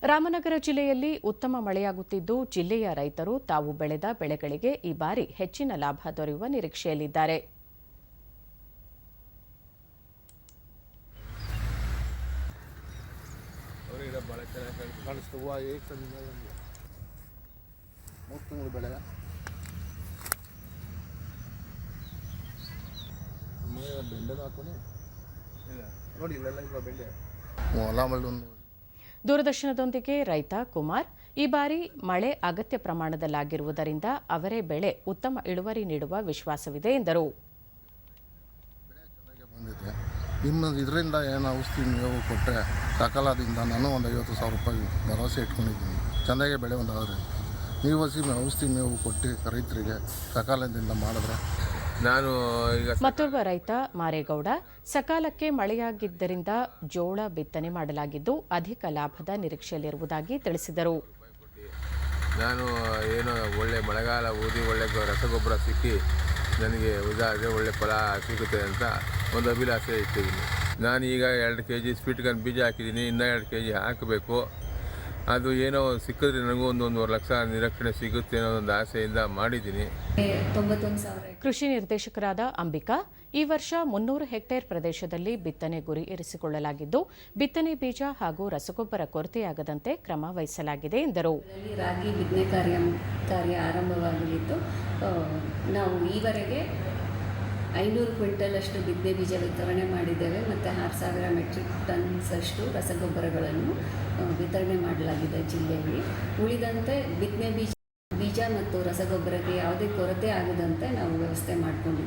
ರಾಮನಗರ ಜಿಲ್ಲೆಯಲ್ಲಿ ಉತ್ತಮ ಮಳೆಯಾಗುತ್ತಿದ್ದು ಜಿಲ್ಲೆಯ ರೈತರು ತಾವು ಬೆಳೆದ ಬೆಳೆಗಳಿಗೆ ಈ ಬಾರಿ ಹೆಚ್ಚಿನ ಲಾಭ ದೊರೆಯುವ ನಿರೀಕ್ಷೆಯಲ್ಲಿದ್ದಾರೆ. ದೂರದರ್ಶನದೊಂದಿಗೆ ರೈತ ಕುಮಾರ್, ಈ ಬಾರಿ ಮಳೆ ಅಗತ್ಯ ಪ್ರಮಾಣದಲ್ಲಾಗಿರುವುದರಿಂದ ಅವರೇ ಬೆಳೆ ಉತ್ತಮ ಇಳುವರಿ ನೀಡುವ ವಿಶ್ವಾಸವಿದೆ ಎಂದರು. ಇದರಿಂದ ಏನು ಔಷಧಿ ಮೇವು ಕೊಟ್ಟರೆ ಸಕಾಲದಿಂದ ನಾನು ಒಂದು 50,000 ರೂಪಾಯಿ ಭರವಸೆ ಇಟ್ಕೊಂಡಿದ್ದೀನಿ. ಚೆನ್ನಾಗೆ ಬೆಳೆ ಒಂದಾದರೆ ನೀವು ಔಷಧಿ ಮೇವು ಕೊಟ್ಟು ರೈತರಿಗೆ ಸಕಾಲದಿಂದ ಮಾಡಿದ್ರೆ ನಾನು ಈಗ ಮತ್ತೊಬ್ಬ ರೈತ ಮಾರೇಗೌಡ, ಸಕಾಲಕ್ಕೆ ಮಳೆಯಾಗಿದ್ದರಿಂದ ಜೋಳ ಬಿತ್ತನೆ ಮಾಡಲಾಗಿದ್ದು ಅಧಿಕ ಲಾಭದ ನಿರೀಕ್ಷೆಯಲ್ಲಿರುವುದಾಗಿ ತಿಳಿಸಿದರು. ನಾನು ಏನೋ ಒಳ್ಳೆ ಮಳೆಗಾಲ ಊದಿ ಒಳ್ಳೆ ರಸಗೊಬ್ಬರ ಸಿಕ್ಕಿ ನನಗೆ ಉದಾಹರಣೆ ಒಳ್ಳೆ ಫಲ ಸಿಗುತ್ತೆ ಅಂತ ಒಂದು ಅಭಿಲಾಷೆ ಇಟ್ಟಿದ್ದೀನಿ. ನಾನೀಗ 2 kg ಸ್ವೀಟ್ ಕಾರ್ನ್ ಬೀಜ ಹಾಕಿದ್ದೀನಿ, ಇನ್ನೂ 2 kg ಹಾಕಬೇಕು. ಅದು ಏನೋ ಸಿಕ್ಕಿದ್ರೆ ನನಗೂ 1.5 ಲಕ್ಷ ನಿರೀಕ್ಷಣೆ ಸಿಗುತ್ತೆ ಅನ್ನೋ ಒಂದು ಆಸೆಯಿಂದ ಮಾಡಿದ್ದೀನಿ. ಕೃಷಿ ನಿರ್ದೇಶಕರಾದ ಅಂಬಿಕಾ, ಈ ವರ್ಷ 300 ಹೆಕ್ಟೇರ್ ಪ್ರದೇಶದಲ್ಲಿ ಬಿತ್ತನೆ ಗುರಿ ಇರಿಸಿಕೊಳ್ಳಲಾಗಿದ್ದು ಬಿತ್ತನೆ ಬೀಜ ಹಾಗೂ ರಸಗೊಬ್ಬರ ಕೊರತೆಯಾಗದಂತೆ ಕ್ರಮ ವಹಿಸಲಾಗಿದೆ ಎಂದರು. ರಾಗಿ ಬಿತ್ತನೆ ಕಾರ್ಯ ಆರಂಭವಾಗಲಿದ್ದು ನಾವು ಈವರೆಗೆ 500 ಕ್ವಿಂಟಲ್ ಅಷ್ಟು ಬಿತ್ತನೆ ಬೀಜ ವಿತರಣೆ ಮಾಡಿದ್ದೇವೆ ಮತ್ತು 6,000 ಮೆಟ್ರಿಕ್ ಟನ್ಸ್ ಅಷ್ಟು ರಸಗೊಬ್ಬರಗಳನ್ನು ವಿತರಣೆ ಮಾಡಲಾಗಿದೆ ಜಿಲ್ಲೆಯಲ್ಲಿ. ಉಳಿದಂತೆ ಬಿತ್ತನೆ ಬೀಜ ಮತ್ತು ರಸಗೊಬ್ಬರಕ್ಕೆ ಯಾವುದೇ ಕೊರತೆ ಆಗದಂತೆ ನಾವು ವ್ಯವಸ್ಥೆ ಮಾಡಿಕೊಂಡಿದ್ದೇವೆ.